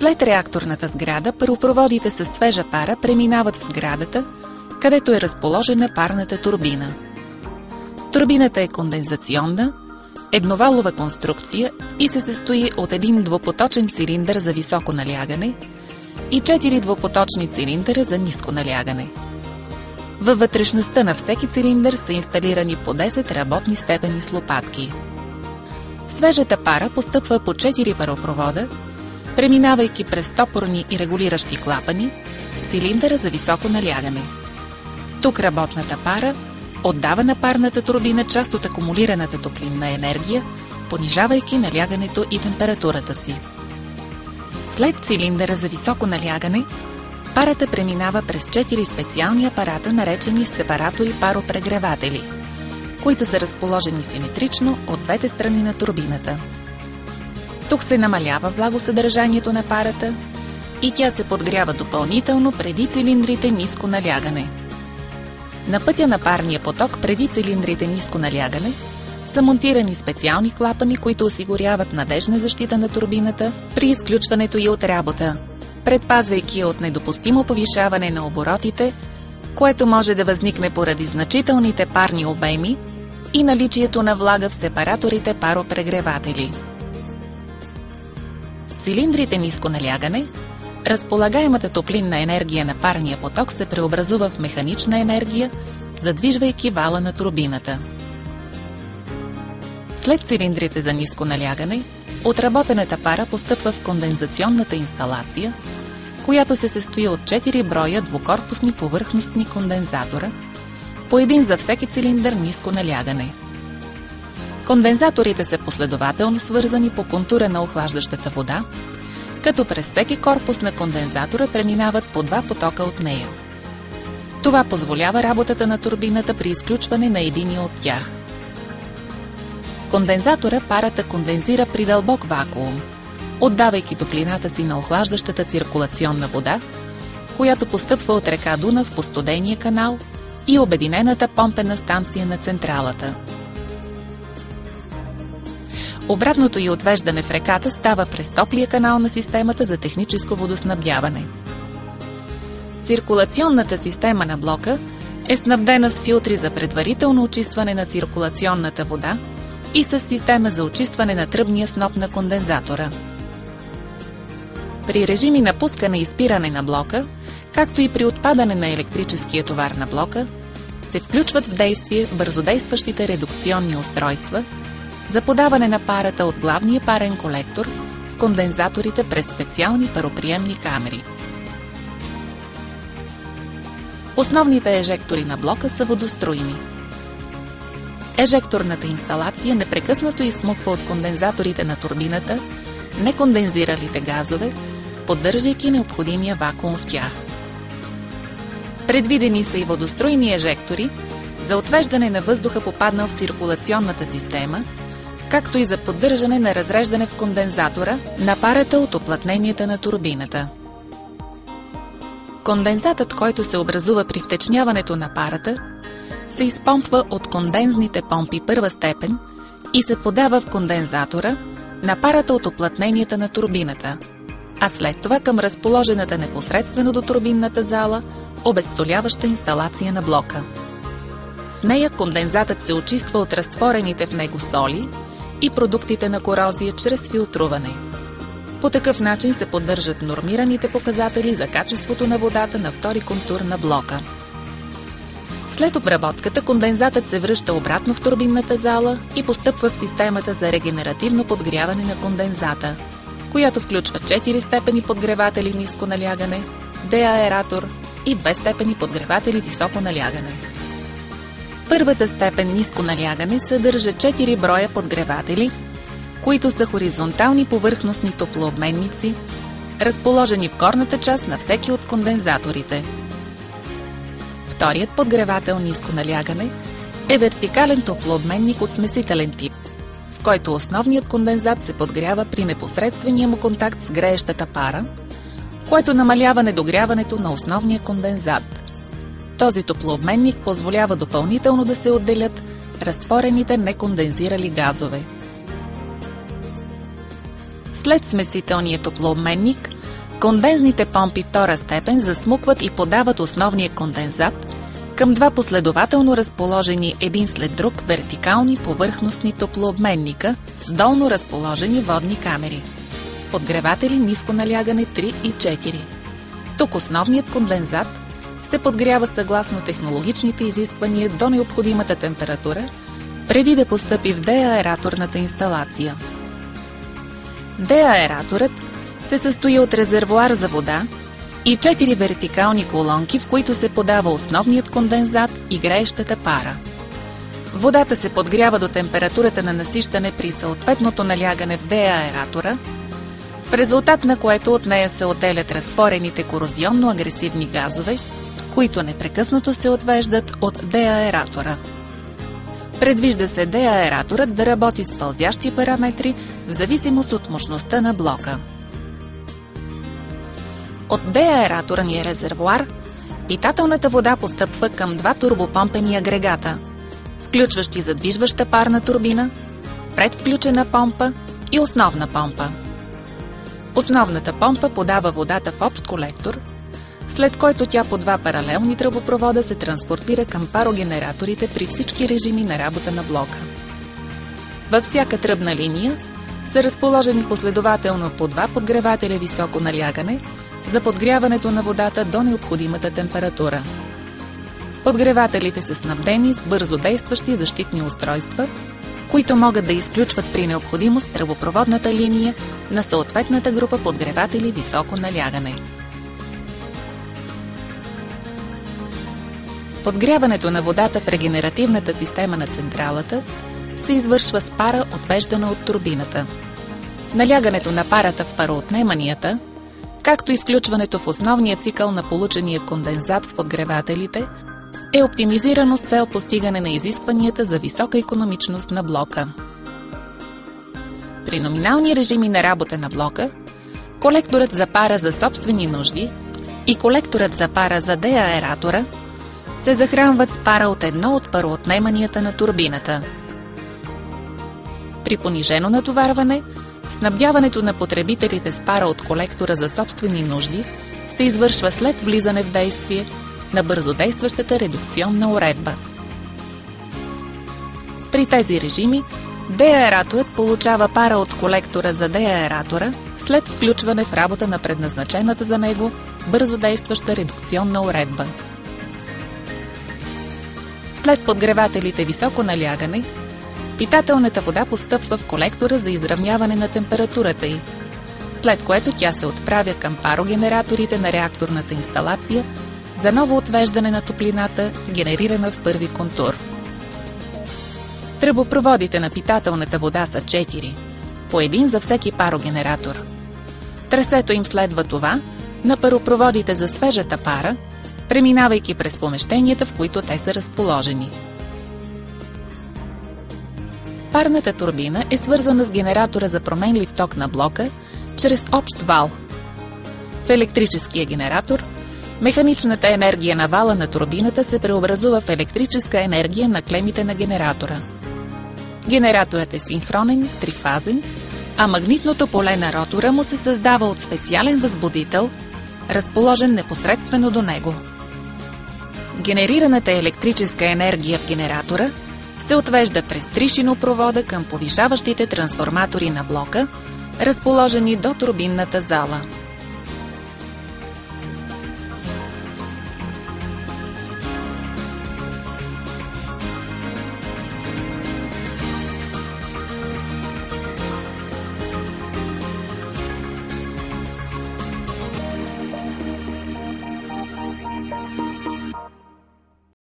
След реакторната сграда, паропроводите със свежа пара преминават в сградата, където е разположена парната турбина. Турбината е кондензационна, едновалова конструкция и се състои от един двупоточен цилиндър за високо налягане и 4 двупоточни цилиндъра за ниско налягане. Във вътрешността на всеки цилиндър са инсталирани по 10 работни степени с лопатки. Свежата пара постъпва по 4 паропровода, преминавайки през стопорни и регулиращи клапани, цилиндъра за високо налягане. Тук работната пара отдава на парната турбина част от акумулираната топлинна енергия, понижавайки налягането и температурата си. След цилиндъра за високо налягане, парата преминава през 4 специални апарата, наречени сепаратори-паропрегреватели, които са разположени симетрично от двете страни на турбината. Тук се намалява влагосъдържанието на парата и тя се подгрява допълнително преди цилиндрите ниско налягане. На пътя на парния поток преди цилиндрите ниско налягане са монтирани специални клапани, които осигуряват надежна защита на турбината при изключването й от работа, предпазвайки от недопустимо повишаване на оборотите, което може да възникне поради значителните парни обеми и наличието на влага в сепараторите паропрегреватели. В цилиндрите ниско налягане разполагаемата топлинна енергия на парния поток се преобразува в механична енергия, задвижвайки вала на турбината. След цилиндрите за ниско налягане, отработената пара постъпва в кондензационната инсталация, която се състои от 4 броя двукорпусни повърхностни кондензатора, по един за всеки цилиндър ниско налягане. Кондензаторите са последователно свързани по контура на охлаждащата вода, като през всеки корпус на кондензатора преминават по 2 потока от нея. Това позволява работата на турбината при изключване на единия от тях. В кондензатора парата кондензира при дълбок вакуум, отдавайки топлината си на охлаждащата циркулационна вода, която постъпва от река Дунав по студения канал и обединената помпена станция на централата. Обратното й отвеждане в реката става през топлия канал на системата за техническо водоснабдяване. Циркулационната система на блока е снабдена с филтри за предварително очистване на циркулационната вода и с система за очистване на тръбния сноп на кондензатора. При режими на пускане и спиране на блока, както и при отпадане на електрическия товар на блока, се включват в действие бързодействащите редукционни устройства за подаване на парата от главния парен колектор в кондензаторите през специални пароприемни камери. Основните ежектори на блока са водоструйни. Ежекторната инсталация непрекъснато изсмуква от кондензаторите на турбината некондензиралите газове, поддържайки необходимия вакуум в тях. Предвидени са и водоструйни ежектори за отвеждане на въздуха, попаднал в циркулационната система, както и за поддържане на разреждане в кондензатора на парата от уплътненията на турбината. Кондензатът, който се образува при втечняването на парата, се изпомпва от кондензните помпи първа степен и се подава в кондензатора на парата от уплътненията на турбината, а след това към разположената непосредствено до турбинната зала обезсоляваща инсталация на блока. В нея кондензатът се очиства от разтворените в него соли и продуктите на корозия чрез филтруване. По такъв начин се поддържат нормираните показатели за качеството на водата на втори контур на блока. След обработката кондензатът се връща обратно в турбинната зала и постъпва в системата за регенеративно подгряване на кондензата, която включва 4 степени подгреватели ниско налягане, деаератор и 2 степени подгреватели високо налягане. Първата степен ниско налягане съдържа 4 броя подгреватели, които са хоризонтални повърхностни топлообменници, разположени в горната част на всеки от кондензаторите. Вторият подгревател ниско налягане е вертикален топлообменник от смесителен тип, в който основният кондензат се подгрява при непосредствения му контакт с греещата пара, което намалява недогряването на основния кондензат. Този топлообменник позволява допълнително да се отделят разтворените некондензирали газове. След смесителния топлообменник, Кондензните помпи втора степен засмукват и подават основния кондензат към два последователно разположени един след друг вертикални повърхностни топлообменника с долно разположени водни камери. Подгреватели ниско налягане 3 и 4. Тук основният кондензат се подгрява съгласно технологичните изисквания до необходимата температура, преди да постъпи в деаераторната инсталация. Деаераторът се състои от резервоар за вода и 4 вертикални колонки, в които се подава основният кондензат и греещата пара. Водата се подгрява до температурата на насищане при съответното налягане в деаератора, в резултат на което от нея се отделят разтворените корозионно-агресивни газове, които непрекъснато се отвеждат от деаератора. Предвижда се деаераторът да работи с пълзящи параметри в зависимост от мощността на блока. От деаераторния резервоар питателната вода постъпва към два турбопомпени агрегата, включващи задвижваща парна турбина, предвключена помпа и основна помпа. Основната помпа подава водата в общ колектор, след който тя по два паралелни тръбопровода се транспортира към парогенераторите при всички режими на работа на блока. Във всяка тръбна линия са разположени последователно по два подгревателя високо налягане за подгряването на водата до необходимата температура. Подгревателите са снабдени с бързо действащи защитни устройства, които могат да изключват при необходимост тръбопроводната линия на съответната група подгреватели високо налягане. Подгряването на водата в регенеративната система на централата се извършва с пара, отвеждана от турбината. Налягането на парата в пароотнеманията, както и включването в основния цикъл на получения кондензат в подгревателите, е оптимизирано с цел постигане на изискванията за висока икономичност на блока. При номинални режими на работа на блока, колекторът за пара за собствени нужди и колекторът за пара за деаератора се захранват с пара от едно от пароотнеманията на турбината. При понижено натоварване, снабдяването на потребителите с пара от колектора за собствени нужди се извършва след влизане в действие на бързодействащата редукционна уредба. При тези режими, деаераторът получава пара от колектора за деаератора след включване в работа на предназначената за него бързодействаща редукционна уредба. След подгревателите високо налягане, питателната вода постъпва в колектора за изравняване на температурата й, след което тя се отправя към парогенераторите на реакторната инсталация за ново отвеждане на топлината, генерирана в първи контур. Тръбопроводите на питателната вода са 4, по един за всеки парогенератор. Трасето им следва това на паропроводите за свежата пара, преминавайки през помещенията, в които те са разположени. Парната турбина е свързана с генератора за променлив ток на блока чрез общ вал. В електрическия генератор механичната енергия на вала на турбината се преобразува в електрическа енергия на клемите на генератора. Генераторът е синхронен, трифазен, а магнитното поле на ротора му се създава от специален възбудител, разположен непосредствено до него. Генерираната електрическа енергия в генератора се отвежда през 3 шинопровода към повишаващите трансформатори на блока, разположени до турбинната зала.